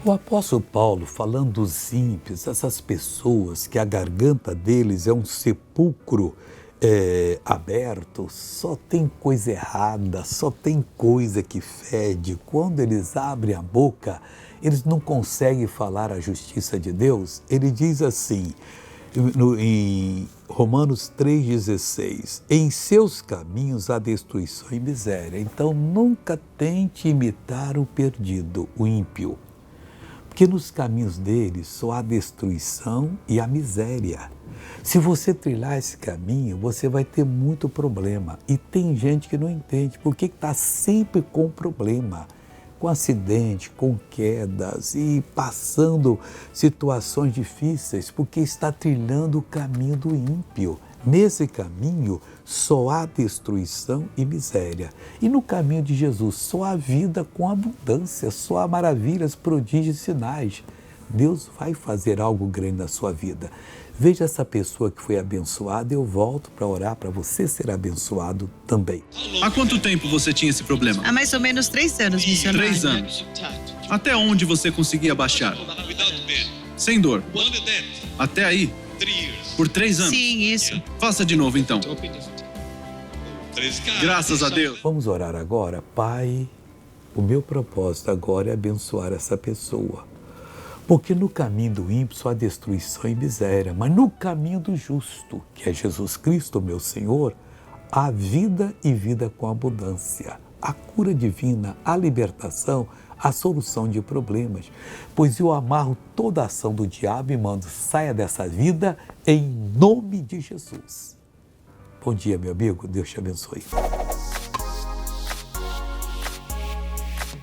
O apóstolo Paulo, falando dos ímpios, essas pessoas que a garganta deles é um sepulcro aberto, só tem coisa errada, só tem coisa que fede. Quando eles abrem a boca, eles não conseguem falar a justiça de Deus. Ele diz assim, em Romanos 3,16, em seus caminhos há destruição e miséria. Então nunca tente imitar o perdido, o ímpio. Porque nos caminhos dele só há destruição e a miséria. Se você trilhar esse caminho, você vai ter muito problema. E tem gente que não entende porque está sempre com problema, com acidente, com quedas e passando situações difíceis, porque está trilhando o caminho do ímpio. Nesse caminho só há destruição e miséria. E no caminho de Jesus só há vida com abundância, só há maravilhas, prodígios e sinais. Deus vai fazer algo grande na sua vida. Veja essa pessoa que foi abençoada, eu volto para orar para você ser abençoado também. Há quanto tempo você tinha esse problema? Há mais ou menos 3 anos, missionário. 3 anos. Até onde você conseguia baixar? Sem dor. Até aí? Por 3 anos? Sim, isso. Faça de novo então. Graças a Deus. Vamos orar agora? Pai, o meu propósito agora é abençoar essa pessoa. Porque no caminho do ímpio só há destruição e miséria, mas no caminho do justo, que é Jesus Cristo, meu Senhor, há vida e vida com abundância, a cura divina, a libertação, a solução de problemas. Pois eu amarro toda a ação do diabo e mando, saia dessa vida em nome de Jesus. Bom dia, meu amigo, Deus te abençoe.